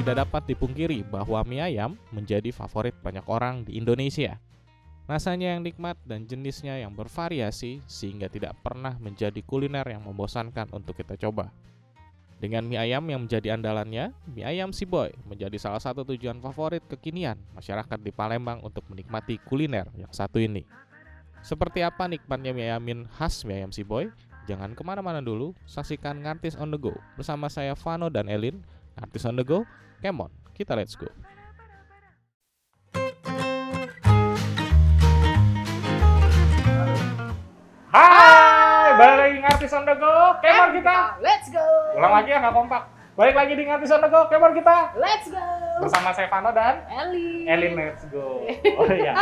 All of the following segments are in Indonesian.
Tidak dapat dipungkiri bahwa mie ayam menjadi favorit banyak orang di Indonesia. Rasanya yang nikmat dan jenisnya yang bervariasi sehingga tidak pernah menjadi kuliner yang membosankan untuk kita coba. Dengan mie ayam yang menjadi andalannya, mie ayam Si Boy menjadi salah satu tujuan favorit kekinian masyarakat di Palembang untuk menikmati kuliner yang satu ini. Seperti apa nikmatnya mie ayamin khas mie ayam Si Boy? Jangan kemana-mana dulu, saksikan Ngartis on the Go bersama saya Vano dan Elin. Ngartis on the Go, come on, kita let's go. Hai, balik lagi Ngartis on the Go, come on kita. Let's go. Ulang lagi ya, nggak kompak. Balik lagi di Ngartis on the Go, come on kita. Let's go. Bersama saya Vano dan Elin, let's go. Oh iya,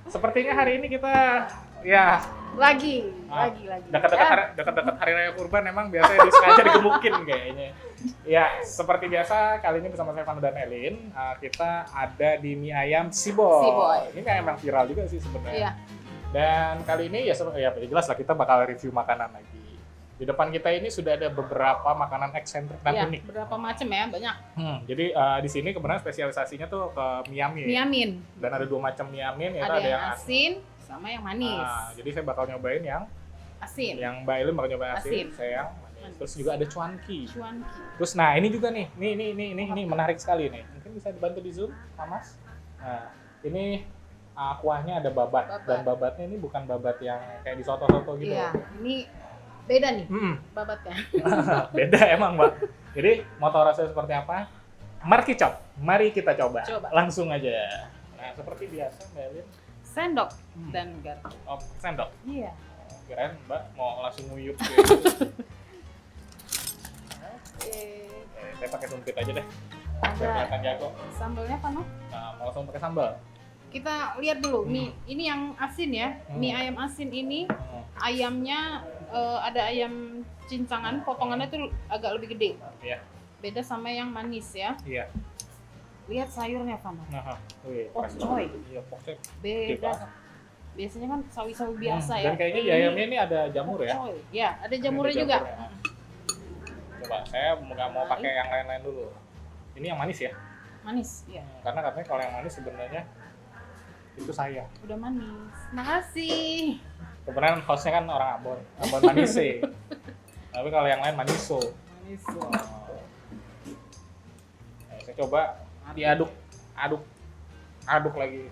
sepertinya hari ini kita ya lagi. dekat-dekat hari raya kurban emang biasanya disengaja digemukin kayaknya. Ya, seperti biasa kali ini bersama saya Vano dan Elin, kita ada di mie ayam Si Boy. Si Boy. Ini kayak emang viral juga sih sebenarnya. Iya. Dan kali ini ya jelas lah kita bakal review makanan lagi. Di depan kita ini sudah ada beberapa makanan eksentrik dan Iya, unik. berapa macam ya? Banyak. Jadi di sini kebetulan spesialisasinya tuh ke mie ayam. Mie amin. Dan ada 2 macam mie ayam, yaitu Ada yang asin sama yang manis. Jadi saya bakal nyobain yang Asin. Mbak Elin bakal nyobain asin, Asin. saya yang manis. Terus juga ada cuanki. Cuanki. Terus nah ini juga nih, ini menarik sekali nih. Mungkin bisa dibantu di zoom, Mas. Nah ini kuahnya ada babat. Dan babatnya ini bukan babat yang kayak di soto-soto gitu. Iya, ini beda nih babatnya. Beda emang, Mbak. Jadi mau tahu rasanya seperti apa? Mari kita coba. Langsung aja. Nah seperti biasa Mbak Elin. Sendok dan garpu. Oh, sendok. Iya. Kirain Mbak mau langsung nguyup gitu. Oke. Saya pakai sumpit aja deh. Biar Ada kelihatan jago. sambalnya apa, no? Nah, mau langsung pakai sambal. Kita lihat dulu mie. Ini yang asin ya. Mie ayam asin ini ayamnya ada ayam cincangan, potongannya tuh agak lebih gede. Iya. Beda sama yang manis ya. Iya. Lihat sayurnya, Vano. Nah, Pokcoy. Iya, pokcoy. Beda. Biasanya kan sawi-sawi biasa ya. Dan kayaknya di ayamnya ini ada jamur ya. Pokcoy. Ya, ada jamurnya Ada juga. jamurnya. Coba, saya nggak mau pakai yang lain-lain dulu. Ini yang manis ya? Manis, iya. Karena katanya kalau yang manis sebenarnya itu saya. Udah manis. Makasih. Kebetulan hostnya kan orang Ambon manis sih. Tapi kalau yang lain maniso. Manis. Nah, saya coba aduk lagi.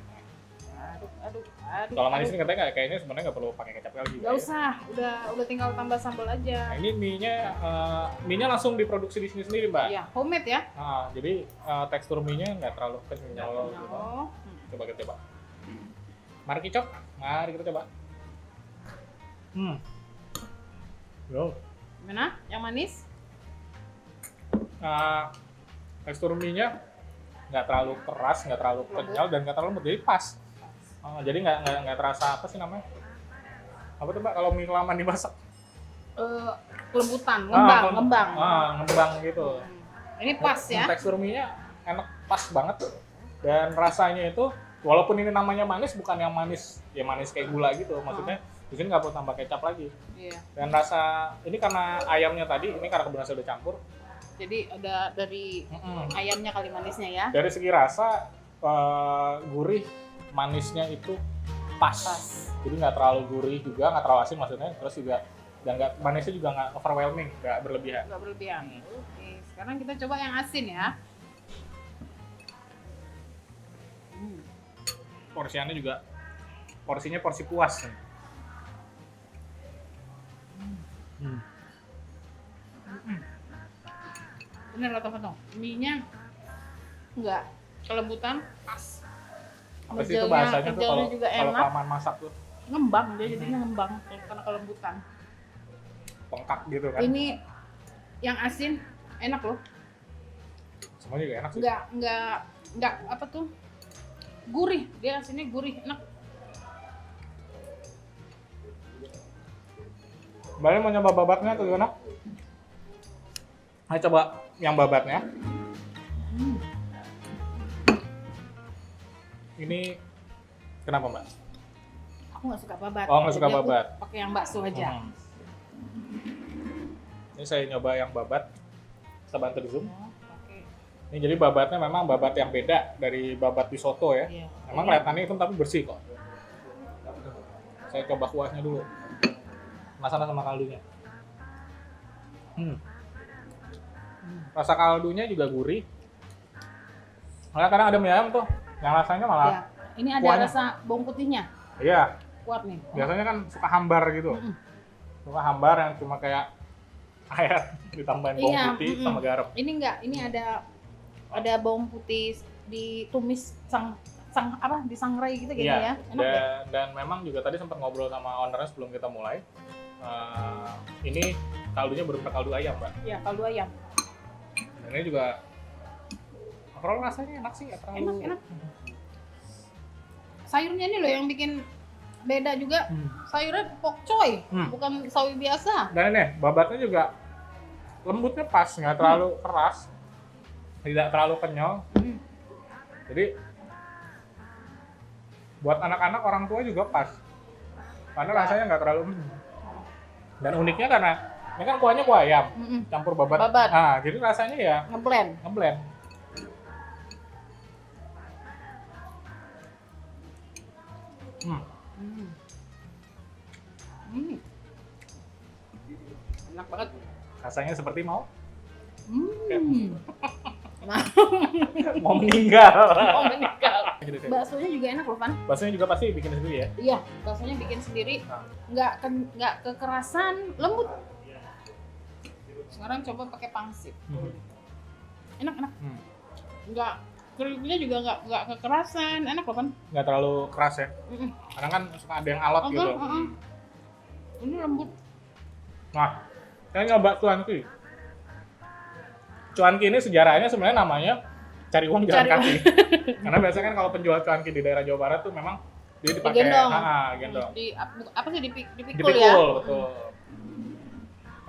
Aduk. Kalau manis ini katanya kayaknya sebenarnya nggak perlu pakai kecap lagi. Gak usah, udah tinggal tambah sambal aja. Nah, ini mie-nya langsung diproduksi di sini sendiri, Mbak. Iya, homemade ya. Nah, jadi tekstur mie-nya nggak terlalu kenyal gitu. Oh. Coba kita coba. Mari kita coba. Yo. Gimana? Yang manis? Tekstur mie-nya nggak terlalu keras, nggak terlalu kenyal, dan nggak terlalu lembut, jadi pas. Jadi nggak terasa apa sih namanya? Apa tuh Mbak kalau mie kelamaan dimasak? Kelembutan, ngembang. Ngembang gitu. Ini pas ya. Tekstur mie-nya enak, pas banget. Dan rasanya itu, walaupun ini namanya manis, bukan yang manis kayak gula gitu. Maksudnya di sini nggak perlu tambah kecap lagi. Iya. Dan rasa ini karena ayamnya tadi, ini karena kebetulan saya udah campur. Jadi ada dari ayamnya kali manisnya ya. Dari segi rasa, gurih, manisnya itu pas. Jadi nggak terlalu gurih juga, nggak terlalu asin maksudnya. Terus juga dan manisnya juga nggak overwhelming, nggak berlebihan. Oke, sekarang kita coba yang asin ya. Porsinya porsi puas. Bener lah teman-teman. Mie-nya nggak kelembutan, pas. Apa sih itu bahasanya tuh kalau juga kalau enak. kelamaan masak tuh? Ngembang, dia jadinya ngembang karena kelembutan. Bengkak gitu kan? Ini yang asin enak loh. Semuanya juga enak sih. Nggak apa tuh? Gurih, dia asinnya gurih, enak. Balik mau nyoba babatnya atau gimana? Ayo coba yang babatnya. Ini kenapa Mbak? Aku nggak suka babat. Oh, nggak suka Jadi aku babat. pakai yang bakso aja. Ini saya nyoba yang babat. Kita bantu di zoom. Oke. Ini jadi babatnya memang babat yang beda dari babat di soto ya. Iya. Memang kelihatannya hitam tapi bersih kok. Saya coba kuahnya dulu. Penasaran sama kaldunya. Rasa kaldunya juga gurih. Malah kadang ada mie ayam tuh, yang rasanya malah Ya. Ini ada kuahnya. rasa bawang putihnya. iya. Kuat nih. Biasanya kan suka hambar gitu. Suka hambar yang cuma kayak air ditambahin bawang Iya, putih sama garam. Ini enggak, ini ada bawang putih ditumis disangrai gitu gitu Iya. ya. Enak ya. Dan memang juga tadi sempat ngobrol sama ownernya sebelum kita mulai. Ini kaldunya benar-benar kaldu ayam, Mbak. Iya, kaldu ayam. Dan ini juga overall rasanya enak sih, nggak terlalu Enak. Sayurnya ini loh yang bikin beda juga. Sayurnya pokcoy, bukan sawi biasa. Dan ini babatnya juga lembutnya pas, nggak terlalu keras, tidak terlalu kenyal. Jadi buat anak-anak, orang tua juga pas, karena rasanya nggak terlalu. Dan uniknya karena ini kan kuahnya kuah ayam campur babat. Babat. Nah, jadi rasanya ya Ngeblend. ngeblend. Enak banget. Rasanya seperti mau Nah, mau meninggal. mau meninggal. Gitu sih. Baksonya juga enak loh, Van. Baksonya juga pasti bikin sendiri ya. Iya, baksonya bikin sendiri. Nggak kekerasan, lembut. Sekarang coba pakai pangsit. Enak. Nggak keripiknya juga nggak kekerasan, enak loh, Van. Nggak terlalu keras ya. Kadang kan suka ada yang alot gitu. Ini lembut. Nah, saya nyoba cuanki. Cuanki ini sejarahnya sebenarnya namanya cari uang jalan Cari kaki. Karena biasanya kan kalau penjual cuanki di daerah Jawa Barat tuh memang dia dipakai Digendong. gendong. Apa sih dipikul Dipikul, ya? betul.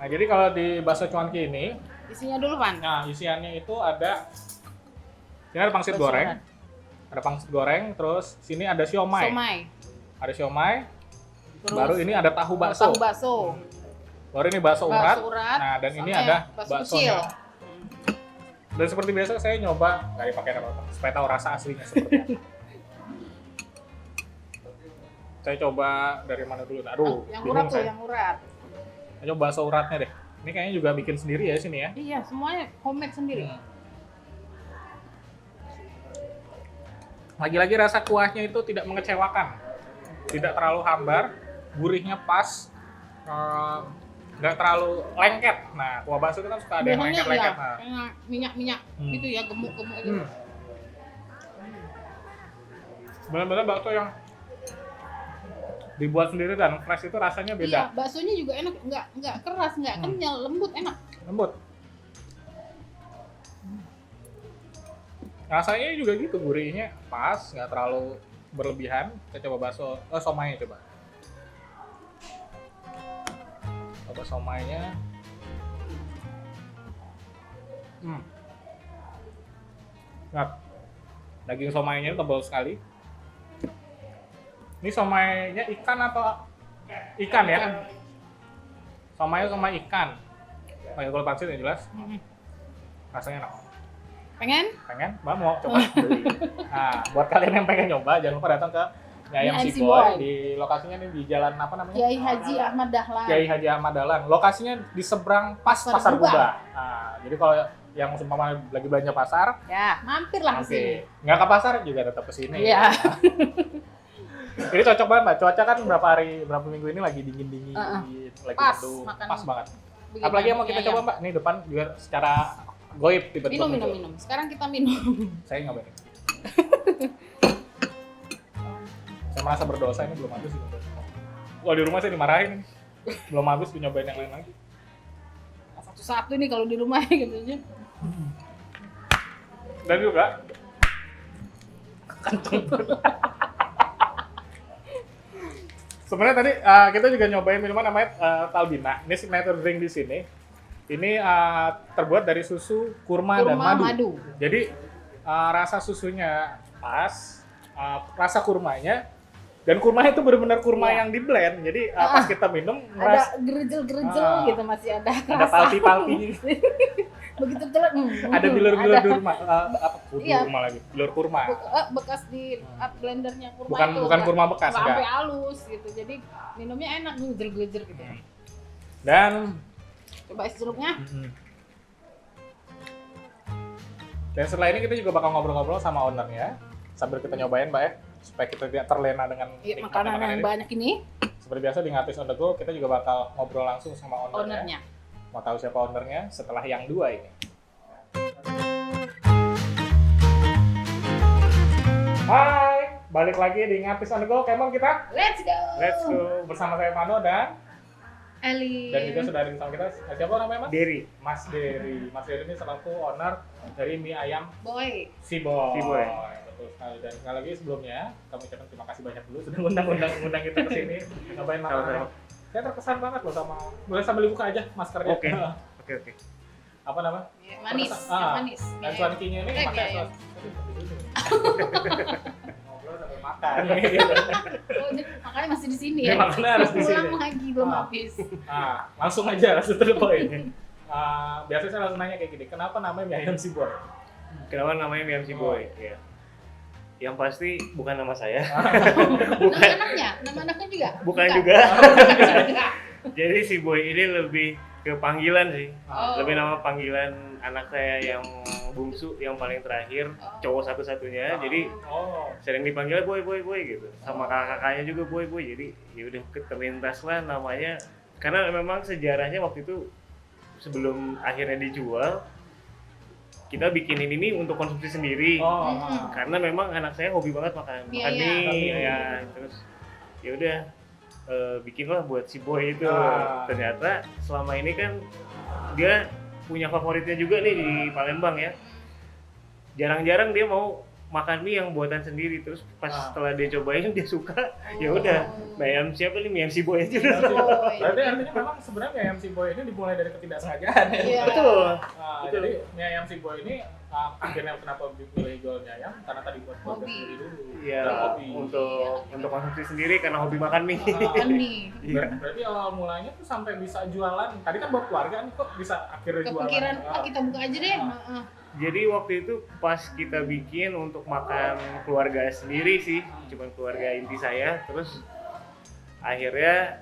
Nah, jadi kalau di bakso cuanki ini, Isinya dulu, Van. nah isiannya itu ada ini ada pangsit Bakso goreng. urat. Ada pangsit goreng, terus sini ada siomay. Somai. Ada siomay. Terus Baru ini ada tahu bakso. Tahu bakso. Baru ini bakso urat. Bakso urat. Nah, dan ini sama ada bakso baksonya. kecil. Dan seperti biasa saya nyoba nggak dipakai apa-apa supaya tahu rasa aslinya seperti apa. Saya coba dari mana dulu? Aduh, Yang bingung urat tuh, saya. yang urat. Saya coba bakso uratnya deh. Ini kayaknya juga bikin sendiri ya sini ya. Iya, semuanya homemade sendiri. Lagi-lagi rasa kuahnya itu tidak mengecewakan, tidak terlalu hambar, gurihnya pas, nggak terlalu lengket. Nah, kuah bakso itu kan suka ada yang Biasanya lengket-lengket. ya, kayak minyak-minyak gitu ya, gemuk-gemuk itu. Benar-benar bakso yang dibuat sendiri dan fresh itu rasanya Iya, beda. baksonya juga enak, nggak keras, nggak kenyal, lembut, enak. Lembut. Rasanya juga gitu, gurihnya pas, nggak terlalu berlebihan. Kita coba bakso, somai coba. Coba somainya. Nah, daging somainya tebal sekali. Ini somainya ikan atau ikan ya? Somainya somai ikan. Pakai gula pangsit yang jelas. Rasanya enak. Pengen? Pengen? Mbak mau coba beli. Nah, buat kalian yang pengen nyoba, jangan lupa datang ke Mie Ayam Mie Si Si Boy. Boy. Di lokasinya nih di jalan apa namanya? Kiai Haji Ahmad Dahlan. Kiai Haji Ahmad Dahlan. Lokasinya di seberang Pasar Guba. Guba. Nah, jadi kalau yang seumpama lagi belanja pasar, Ya, mampirlah ke sini. nggak ke pasar juga tetap ke sini. Iya. Ini cocok banget, Mbak. Cuaca kan berapa minggu ini lagi dingin-dingin, lagi Pas, teduh. makan Pas banget. Bikin Apalagi yang mau kita mie coba, ayam. Mbak? Nih depan juga secara goib tiba-tiba Minum. muncul. Sekarang kita minum. Saya nggak berani. Saya merasa berdosa, ini belum habis. Kalau di rumah saya dimarahin. Belum habis, nyobain yang lain lagi. Satu-satu nih kalau di rumah gitu aja. Dan juga kantong. Sebenarnya tadi kita juga nyobain minuman namanya Talbina. Ini signature drink di sini. Ini terbuat dari susu kurma dan madu. Jadi rasa susunya pas, rasa kurmanya Dan kurmanya itu benar-benar kurma Iya. yang di blend. Jadi pas kita minum Ada gerejel-gerejel gitu, masih ada ada kerasa. palpi-palpinya. Begitu telan. Ada bilur-bilur ada. kurma. Iya. Kurma lagi. Bilur kurma. Bekas di blendernya kurma Bukan itu. bukan kurma bekas, nggak sampai enggak. halus gitu. Jadi minumnya enak, gejer-gejer gitu. Dan Coba es jeruknya. Dan setelah ini kita juga bakal ngobrol-ngobrol sama ownernya sambil kita nyobain, Mbak ya, supaya kita tidak terlena dengan Iya, nikmatnya makanan yang ini. banyak ini Seperti biasa di Ngapis on the Go kita juga bakal ngobrol langsung sama ownernya. ownernya. Mau tahu siapa ownernya setelah yang dua ini. Hai, balik lagi di Ngapis on the Go. Kemon kita. Let's go. Let's go bersama saya Mano dan Eli. juga sudah ada bersama kita. Siapa namanya, Mas? Derry. Mas Derry. Mas Derry ini selaku owner dari mie ayam Boy. Si Boy. Si Boy. Betul sekali. Dan sekali lagi sebelumnya kami ucapkan terima kasih banyak dulu sudah ngundang kita ke sini nyobain makanan. Sama-sama. Saya terkesan banget loh sama. Boleh sambil dibuka aja maskernya. Oke. Oke. Apa nama? Manis, Ah, manis. Dan cuankinya ini Eh, pakai mie ayam. sos. Ngobrol sambil makan gitu. Oh, ini makanya masih di sini Ini ya. makannya harus di sini. Pulang lagi belum Ah. habis. Nah, langsung aja langsung to the point. Biasanya saya langsung nanya kayak gini, kenapa namanya mie ayam Si Boy? Kenapa namanya Mie MC Boy? Ya. Yang pasti bukan nama saya. Nama anaknya juga? Bukan juga. Juga. Jadi si Boy ini lebih ke panggilan sih. Oh. Lebih nama panggilan anak saya yang bungsu, yang paling terakhir, cowok satu-satunya. Jadi Oh, sering dipanggil boy gitu. Sama kakak-kakaknya juga boy. Jadi ya udah terlintas lah namanya. Karena memang sejarahnya waktu itu sebelum akhirnya dijual, kita bikinin ini untuk konsumsi sendiri. oh, Karena memang anak saya hobi banget makan Mie mie ayam. ya, terus ya udah bikinlah buat si Boy itu. Ah. Ternyata selama ini kan dia punya favoritnya juga nih di Palembang ya, jarang-jarang dia mau makan mie yang buatan sendiri. Terus pas setelah dia cobain dia suka, ya udah mie ayam siapa nih, mie ayam si Boy aja udah. Boy. Berarti artinya memang sebenarnya mie ayam Si Boy ini dimulai dari ketidaksengajaan ya. Iya. Betul. Nah, jadi mie ayam Si Boy ini akhirnya kenapa pilih jual mie ayam? Karena tadi buat keluarga Hobi. sendiri dulu. Iya, Dan hobi. untuk konsumsi sendiri karena hobi makan mie. Kan nih. Iya. Berarti awal mulanya tuh sampai bisa jualan. Tadi kan buat keluarga nih kok bisa akhirnya jualan. Kepikiran, kita buka aja deh. Jadi waktu itu pas kita bikin untuk makan keluarga sendiri sih, cuman keluarga inti saya. Terus akhirnya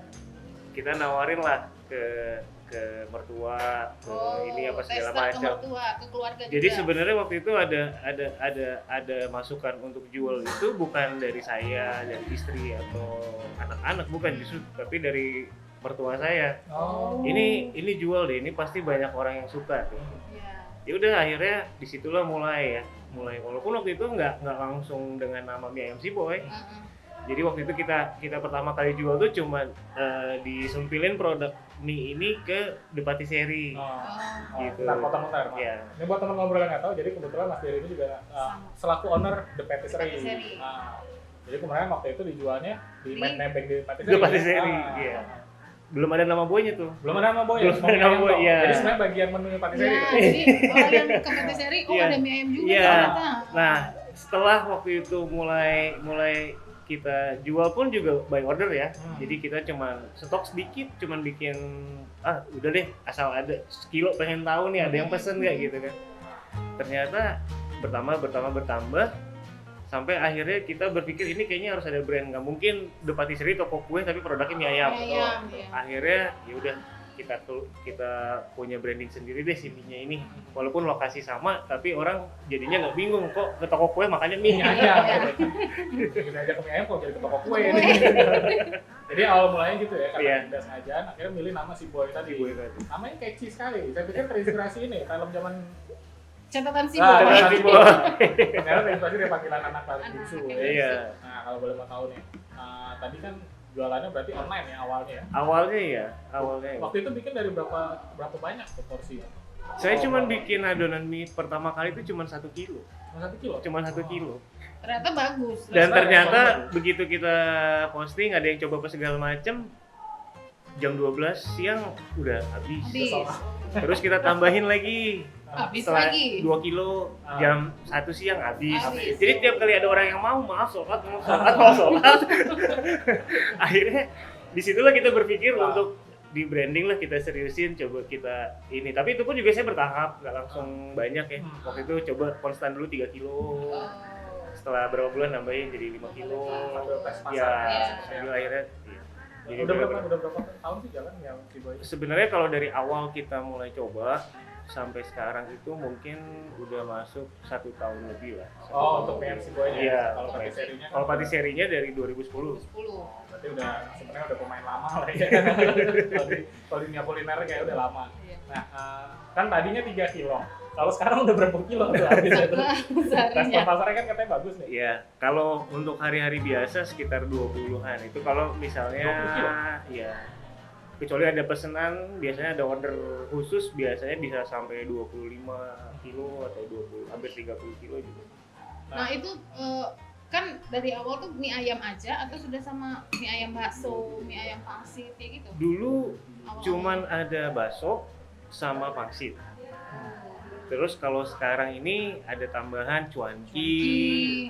kita nawarin lah ke mertua, ke ini apa segala tester ke macam. mertua, ke keluarga Jadi juga. sebenarnya waktu itu ada masukan untuk jual itu bukan dari saya, dari istri atau anak-anak, bukan justru, tapi dari mertua saya. Oh. Ini jual deh, ini pasti banyak orang yang suka tuh. Iya. Ya udah akhirnya disitulah mulai walaupun waktu itu nggak langsung dengan nama mie ayam Si Boy. Jadi waktu itu kita pertama kali jual tuh cuma disumpilin produk mie ini ke The Patisserie. Gitu. Ntar potong-potong. Iya. Ini buat teman ngobrol yang nggak tahu, jadi kebetulan Mas Dery ini juga selaku owner The Patisserie. Patisserie. Jadi kemarin waktu itu dijualnya di Di- Mad Nebeng di Patisserie. The Patisserie, iya. Belum ada nama boynya tuh. Belum ada nama boy. Belum ada nama boy, iya. Jadi sebenarnya bagian menu Patisserie. Iya, itu. jadi orang yang ke patisserie, Iya. ada mie ayam juga Iya. ternyata. Nah, setelah waktu itu mulai kita jual pun juga by order ya. Jadi kita cuman stok sedikit, cuman bikin udah deh asal ada sekilo, pengen tahu nih ada yang pesen nggak gitu kan. Ternyata bertambah sampai akhirnya kita berpikir ini kayaknya harus ada brand, nggak mungkin The Patisserie toko kue tapi produknya mie ayam. Mie ayam, iya. Akhirnya ya udah kita punya branding sendiri deh si mie-nya ini. Walaupun lokasi sama tapi orang jadinya nggak bingung kok ke toko kue makannya mie. Mie ayam. Kita aja ke mie ayam kok jadi ke toko kue. Jadi awal mulanya gitu ya, karena Iya. tidak sengajaan akhirnya milih nama Si Boy tadi. Si Boy tadi. Namanya catchy sekali. Saya pikir terinspirasi ini film zaman Catatan sih, Ah, Boy. Catatan Si Boy. ternyata terinspirasi dari panggilan anak paling Anak bungsu. yang Ya. Iya. Nah, kalau boleh mau tahu nih, tadi kan jualannya berarti online ya awalnya ya. Awalnya ya. Waktu itu bikin dari berapa banyak tuh porsi? Saya cuma bikin adonan mie pertama kali itu cuma 1 kilo. Cuma 1 kilo? Cuma 1 kilo. Ternyata bagus. Dan Rasanya ternyata bagus. begitu kita posting ada yang coba apa segala macem, jam 12 siang udah habis. Habis. Terus kita tambahin lagi. Habis Setelah lagi. 2 kilo jam 1 siang habis. Habis. Jadi tiap kali ada orang yang maaf sholat, mau sholat. Akhirnya disitulah kita berpikir untuk di branding lah, kita seriusin, coba kita ini. Tapi itu pun juga saya bertahap, nggak langsung banyak ya. Waktu itu coba konstan dulu 3 kilo. Oh. Setelah berapa bulan nambahin jadi 5 kilo. Sambil tes pasar. Ya, Iya. sambil akhirnya iya. Jadi Udah berapa bener-bener. tahun sih jalan yang si Boy? Sebenarnya kalau dari awal kita mulai coba sampai sekarang itu mungkin udah masuk 1 tahun lebih lah. Oh, untuk PMC Boy-nya. Iya. Kalau patiserinya kan Kalau patiserinya dari 2010. 10. berarti udah sebenarnya udah pemain lama lah ya. Kalau di dunia kuliner kayak udah lama. Iya. Nah, kan tadinya 3 kilo. Kalau sekarang udah berapa kilo tuh habisnya tuh? Respon Seharinya. pasarnya kan katanya bagus nih. Iya, kalau untuk hari-hari biasa sekitar 20-an. Itu kalau misalnya 20 kilo? ya kecuali ada pesanan, biasanya ada order khusus, biasanya bisa sampai 25 kilo atau 20 hampir 30 kilo juga. Nah itu kan dari awal tuh mie ayam aja atau sudah sama mie ayam bakso, mie ayam pangsit kayak gitu? Dulu Awal-awal. cuman ada bakso sama pangsit. Terus kalau sekarang ini ada tambahan cuanki,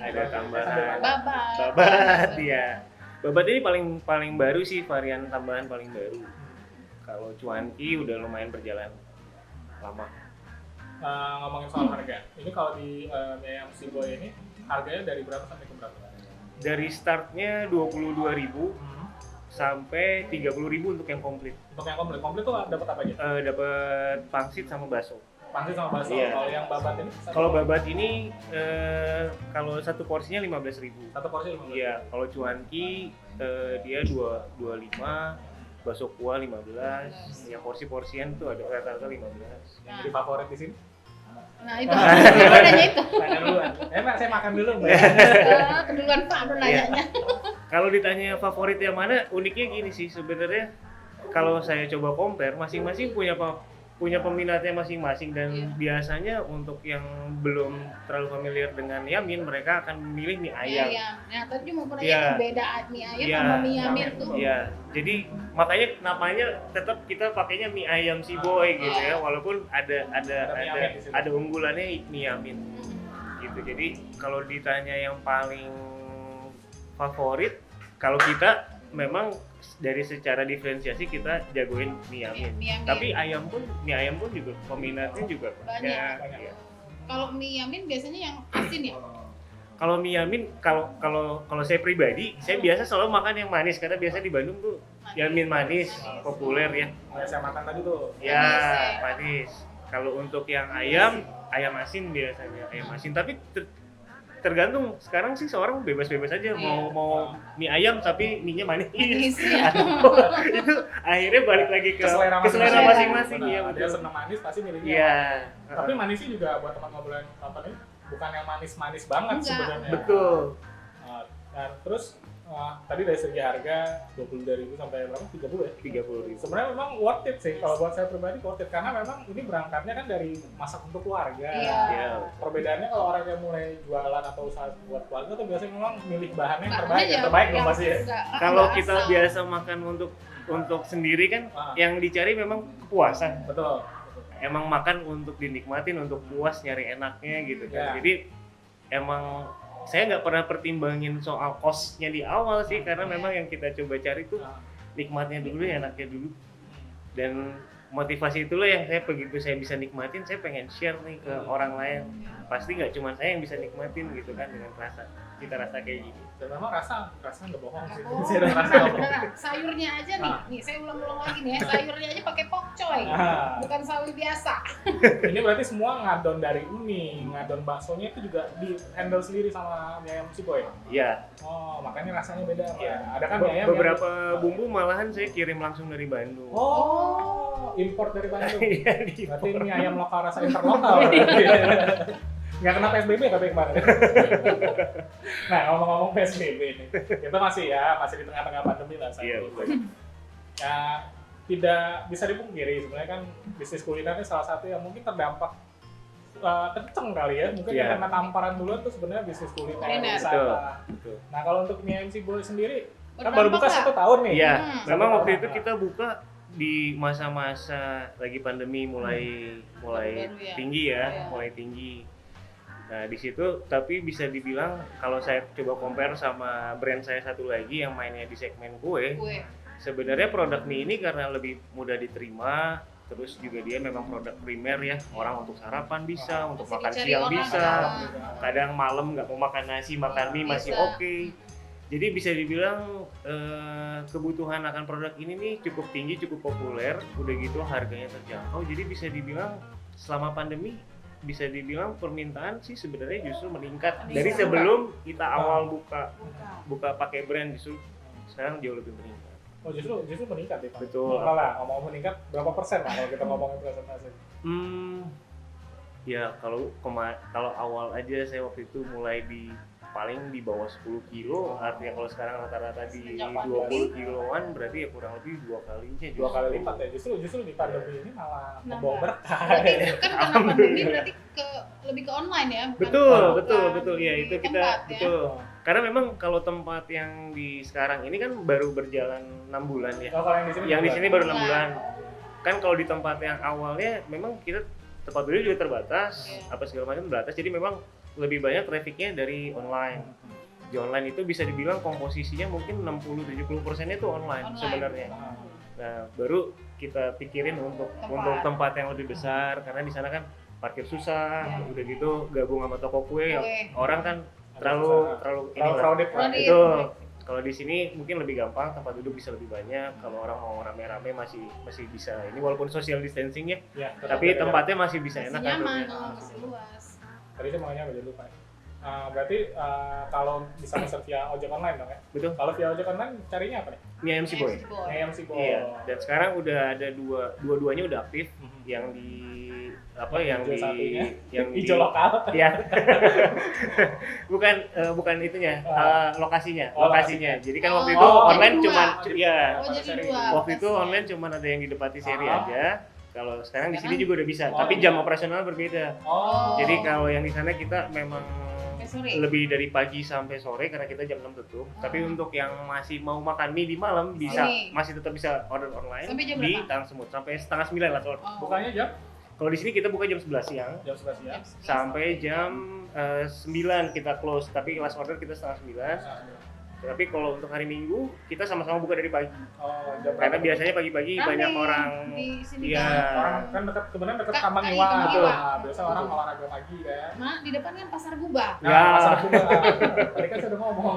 ada tambahan babat. babat ya. Babat ini paling baru sih, varian tambahan paling baru. Kalau cuanki udah lumayan berjalan lama. Ngomongin soal harga, ini kalau di mie ayam si Boy ini harganya dari berapa sampai ke berapa? Dari startnya 22.000 sampai 30.000 untuk yang komplit. Untuk yang komplit tuh dapat apa aja? Dapat pangsit sama bakso. Pangsit sama bakso. Iya. Kalau yang babat ini? Kalau babat ini kalau satu porsinya 15.000. Satu porsi 15. Iya, kalau cuanki dia 25, bakso kuah 15. Ya porsi-porsian tuh ada rata-rata 15. Yang jadi favorit di sini? Nah itu, gimana nanya itu? Tanya duluan. Mbak, saya makan dulu Mbak. Keduluan Pak Nur nanyanya. Kalau ditanya favorit yang mana, uniknya gini sih sebenarnya. Kalau saya coba compare, masing-masing punya peminatnya masing-masing, dan Iya. biasanya untuk yang belum terlalu familiar dengan yamin, mereka akan memilih mie ayam. Nah tadi mau pernah Iya. beda mie ayam Iya. sama mie yamin tuh. Iya, jadi makanya namanya tetap kita pakainya mie ayam si Boy gitu ya, walaupun Ada mie yamin di situ. ada unggulannya mie yamin gitu. Jadi kalau ditanya yang paling favorit, kalau kita memang dari secara diferensiasi kita jagoin mie yamin. Mie yamin. Tapi mie ayam pun juga peminatnya juga Banyak. banyak. Ya. Kalau mie yamin biasanya yang asin ya? Kalau mie yamin, kalau saya pribadi, saya biasa selalu makan yang manis, karena biasa di Bandung tuh yamin manis populer ya. Yang saya makan tadi tuh. Ya, Manis ya. manis. Kalau untuk yang ayam asin biasanya, ayam asin. Tapi tergantung, sekarang sih seorang bebas-bebas aja mau mie ayam tapi mie-nya manis. Manis ya. Itu akhirnya balik lagi ke Selera selera masing-masing. masing-masing ya. Benar, dia senang manis pasti milihnya. Iya. Tapi manisnya juga buat teman ngobrolin apa nih? Bukan yang manis-manis banget Enggak. sebenarnya. Betul. Nah, terus tadi dari segi harga 22.000 sampai berapa? 30 ya? 30.000. Sebenarnya memang worth it sih, kalau buat saya pribadi worth it, karena memang ini berangkatnya kan dari masak untuk keluarga. Iya. Iya. Perbedaannya kalau orang yang mulai jualan atau usaha buat keluarga tuh biasanya memang milih bahannya yang Bahannya terbaik, ya, yang terbaik dong yang pasti ya. Kalau nggak kita asal. biasa makan untuk sendiri kan, Ah. yang dicari memang kepuasan. Betul. Emang makan untuk dinikmatin, untuk puas, nyari enaknya gitu kan. Ya. Jadi emang saya nggak pernah pertimbangin soal cost-nya di awal sih, karena memang yang kita coba cari tuh Nah, nikmatnya dulu, enaknya dulu. Dan motivasi itulah yang begitu saya bisa nikmatin, saya pengen share nih ke orang lain. Pasti nggak cuma saya yang bisa nikmatin gitu kan, dengan cita rasa kayak gini. dan memang rasa nggak bohong sih. Oh, Saya ada rasa nggak bohong. sayurnya aja nih, Ah. nih saya ulang-ulang lagi nih ya, sayurnya aja pakai pokcoy, Ah. bukan sawi biasa. Ini berarti semua ngadon dari uni, ngadon baksonya itu juga di handle sendiri sama mie ayam si Boy. Iya. Oh, makanya rasanya beda. Pak. Iya. Ada kan mie ayam Beberapa bumbu malahan saya kirim langsung dari Bandung. Oh, import dari Bandung. Iya, di Berarti mie ayam lokal rasa interlokal. Nggak kena PSBB tapi kemarin. Nah, ngomong-ngomong PSBB nih, kita masih di tengah-tengah pandemi lah saat Iya, ini. Ya, tidak bisa dipungkiri sebenarnya kan bisnis kuliner ini salah satu yang mungkin terdampak kenceng kali ya. Mungkin Iya. karena tamparan duluan tuh sebenarnya bisnis kuliner, Kuliner. wisata. Betul. Nah, kalau untuk mie ayam si Boy sendiri kan Berdampak baru buka nggak? 1 tahun nih. Iya, Hmm. memang Satu waktu tahun. itu kita buka di masa-masa lagi pandemi mulai Baru-baru ya. tinggi ya, Iya. mulai tinggi. Nah di situ tapi bisa dibilang kalau saya coba compare sama brand saya satu lagi yang mainnya di segmen kue, Kue. sebenarnya produk mie ini karena lebih mudah diterima, terus juga dia memang produk primer ya, orang untuk sarapan bisa, untuk Masih makan dicari siang orang bisa, sekarang. kadang malam nggak mau makan nasi, makan mie masih Bisa. oke. Jadi bisa dibilang kebutuhan akan produk ini nih cukup tinggi, cukup populer, udah gitu harganya terjangkau. Jadi bisa dibilang selama pandemi bisa dibilang permintaan sih sebenarnya justru meningkat dari Meningkat. sebelum kita awal Bukan. buka pakai brand, justru sekarang jauh lebih meningkat. Oh justru meningkat ya Pak? Betul. Berapa lah, ngomong meningkat berapa persen lah kalau kita ngomongin presentasi? Ya kalau awal aja saya waktu itu mulai di paling di bawah 10 kilo, artinya kalau sekarang rata-rata di Sejak 20 kiloan berarti ya kurang lebih 2 kalinya. Dua kali lipat ya, justru di pandemi ini malah Nambah. membawa berkah. Berarti kan karena pandemi berarti lebih ke online ya? Bukan Betul ya itu di kita tempat, ya? betul. Karena memang kalau tempat yang di sekarang ini kan baru berjalan 6 bulan ya. Oh, kalau yang di sini Yang di sini baru 6 Bulan. bulan. Kan kalau di tempat yang awalnya memang kita tempat dulu juga terbatas, Iya. apa segala macam terbatas. Jadi memang lebih banyak trafficnya dari online. Di online itu bisa dibilang komposisinya mungkin 60-70% itu online sebenarnya. Nah, baru kita pikirin untuk tempat yang lebih besar karena di sana kan parkir susah, Ya. udah gitu gabung sama toko kue yang Kue. orang kan Terlalu terlalu ini lah. crowded lah. Crowded. Itu kalau di sini mungkin lebih gampang, tempat duduk bisa lebih banyak. Kalau orang mau rame-rame masih bisa ini walaupun social distancing ya, Ya, tapi tetap tempatnya masih bisa Masih enak nyaman, duduknya. masih luas. Tadi saya maunya beda lupa. Berarti kalau bisa pesan via ojek online dong ya? Betul. Kalau via ojek online carinya apa nih? Mie ayam si boy. Ayam si Boy. Iya. Dan sekarang udah ada dua-duanya udah aktif. Yang di yang hijau di satunya. yang di Hijau lokal. ya bukan itunya lokasinya Oh, lokasinya jadi kan waktu Oh, itu oh, online jadi cuman dua. ya Oh jadi dua. waktu itu online cuman ada yang di Depati Seri Ah. aja. Kalau sekarang di sini Sekarang? juga udah bisa, Oh, tapi iya. jam operasional berbeda. Oh. Jadi kalau yang di sana kita memang Sore. lebih dari pagi sampai sore karena kita jam 6 tutup. Tapi untuk yang masih mau makan mie di malam bisa Ini. masih tetap bisa order online Sampai jam di berapa? Tang Semut sampai setengah 9 lah soalnya. Oh. Bukannya jam Kalau di sini kita buka jam 11 siang jam 11 siang. sampai jam 9 kita close, tapi last order kita setengah 9. Tapi kalau untuk hari Minggu kita sama-sama buka dari pagi. Oh, jam Karena berapa? biasanya pagi-pagi Rame banyak orang di sini Iya. kan. Orang kan kebetulan dekat Kak, Kambang iya, Iwa. Kambang Betul. Iwa. Nah, biasa orang olahraga pagi kan. Nah, di depan kan pasar Gubah. Nah, Ya. pasar juga. Tadi kan saya udah ngomong.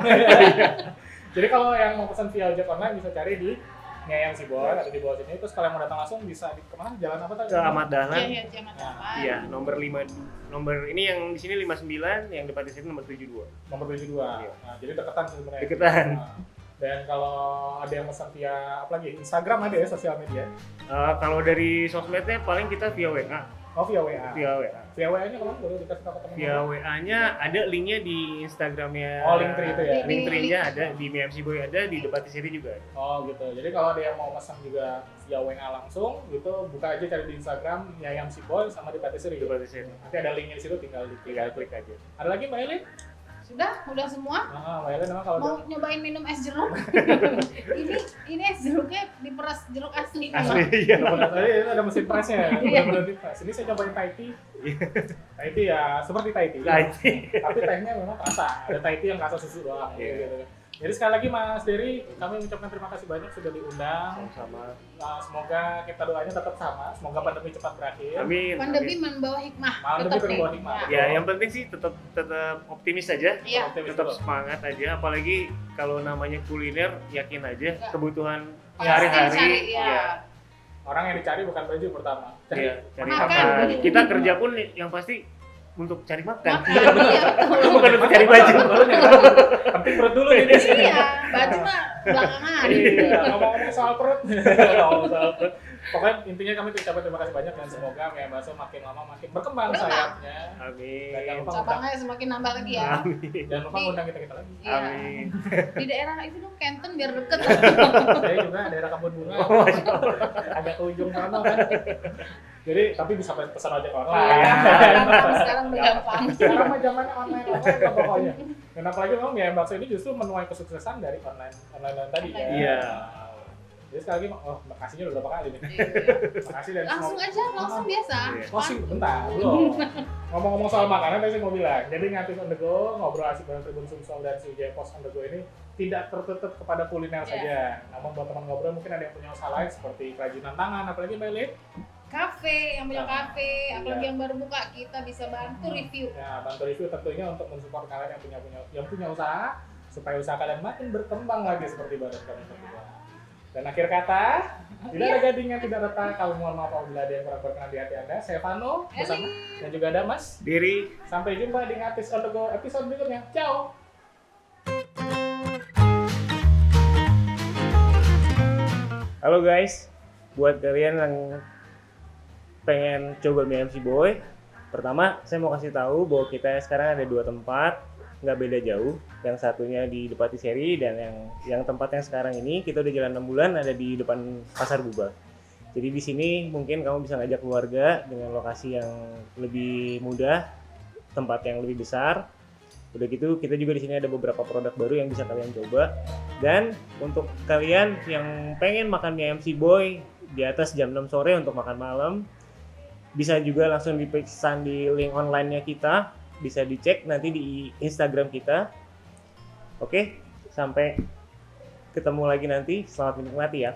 Jadi kalau yang mau pesan via ojek online bisa cari di Mie Ayam si Boy, ada di bawah sini. Terus kalau yang mau datang langsung bisa di kemana? Jalan apa tadi? ke Ahmad Iya, Dahlan. iya, jangan salah. Iya, nomor ini yang di sini 59, yang depan di sini nomor 72. Nomor 72. Iya. Nah, jadi deketan sebenarnya. Deketan. Nah, dan kalau ada yang pesan via apa lagi? Instagram ada ya sosial media. Kalau dari sosmednya paling kita via WA. Oh, via WA. Via WA. Via WA-nya kalau boleh dikasih tahu ke teman-teman. Via WA-nya ada linknya di Instagramnya. Oh, Linktree itu ya? Linktree-nya ada, di MMC Boy ada, di Depati Seri juga ada. Oh gitu. Jadi kalau ada yang mau pesan juga via WA langsung, gitu buka aja cari di Instagram Mie Ayam si Boy sama di Patisserie. Depati Seri. Nanti ada linknya di situ, tinggal diklik. Tinggal klik aja. Ada lagi Mbak Eli? Udah semua. Nah, Mbak Eli memang kalau Mau nyobain minum es jeruk? ini es jeruknya diperas jeruk asli. Asli, iya. tadi itu ada mesin presnya, Iya. benar-benar di press. Ini saya cobain Thai tea. Thai tea ya seperti Thai tea. Thai tea. Tapi tehnya memang rasa. Ada Thai tea yang rasa susu doang. Iya. Gitu. Jadi sekali lagi Mas Dery, kami mengucapkan terima kasih banyak sudah diundang. Sama. Semoga kita doanya tetap sama. Semoga pandemi cepat berakhir. Amin. Pandemi membawa hikmah. Pandemi Tetap membawa nih. hikmah. Ya. Ya, yang penting sih tetap optimis aja. Iya. Optimis Tetap dulu. semangat aja, apalagi kalau namanya kuliner, yakin aja Enggak. kebutuhan Pasti sehari-hari. cari, ya. Iya. Orang yang dicari bukan baju pertama. Iya, cari Makan. makan. Kita kerja pun yang pasti untuk cari makan. Makan, iya, betul. Bukan untuk cari baju. Penting perut dulu ini. Iya, baju mah belakangan. Iya, ngomong-ngomong soal perut. Ngomong soal perut. Pokoknya intinya kami ucapkan terima kasih banyak dan semoga Mie Ayam Bakso makin lama makin berkembang Berkembang. sayapnya. Amin. Dan jangan lupa undang, Cabangnya semakin nambah lagi ya. Amin. jangan lupa undang kita lagi. Iya. Amin. Di daerah itu dong Kenten biar deket. Saya juga daerah Kebun Bunga. Oh, Masya Allah. Agak ke ujung sana kan. Jadi tapi bisa pesan ojek Iya, online. sekarang gampang. Sekarang mah zamannya online lah pokoknya. Dan apalagi memang Mie Ayam Bakso ini justru menuai kesuksesan dari online tadi ya. Iya. Jadi sekali lagi, makasihnya udah berapa kali nih? Iya. Makasih dan Langsung aja, langsung biasa. Iya. Closing, bentar, belum. Ngomong-ngomong soal makanan, tadi saya mau bilang. Jadi Ngatis on the go, ngobrol asik bareng Tribun Sumsel dan Sriwijaya Pos on the go ini tidak tertutup kepada kuliner saja. Namun buat teman ngobrol mungkin ada yang punya usaha lain seperti kerajinan tangan, apalagi Mbak Lid. Kafe, yang punya kafe, apalagi Iya. yang baru buka, kita bisa bantu review. Ya, bantu review tentunya untuk mensupport kalian yang punya usaha supaya usaha kalian makin berkembang lagi seperti badan kalian berdua. Dan akhir kata, tidak ada gading yang tidak retak. Kalau mohon maaf apabila ada yang kurang berkenan di hati Anda. Saya Vano bersama dan juga ada Mas. Diri. Sampai jumpa di Ngatis on the go episode berikutnya. Ciao. Halo guys, buat kalian yang pengen coba mie MC Boy, pertama saya mau kasih tahu bahwa kita sekarang ada 2 tempat, nggak beda jauh. Yang satunya di Depatisserie dan yang tempat yang sekarang ini kita udah jalan 6 bulan ada di depan Pasar Buba. Jadi di sini mungkin kamu bisa ngajak keluarga dengan lokasi yang lebih mudah, tempat yang lebih besar. Udah gitu kita juga di sini ada beberapa produk baru yang bisa kalian coba. Dan untuk kalian yang pengen makan mie MC Boy di atas jam 6 sore untuk makan malam, bisa juga langsung dipesan di link online-nya kita, bisa dicek nanti di Instagram kita. Oke, sampai ketemu lagi nanti. Selamat menikmati ya.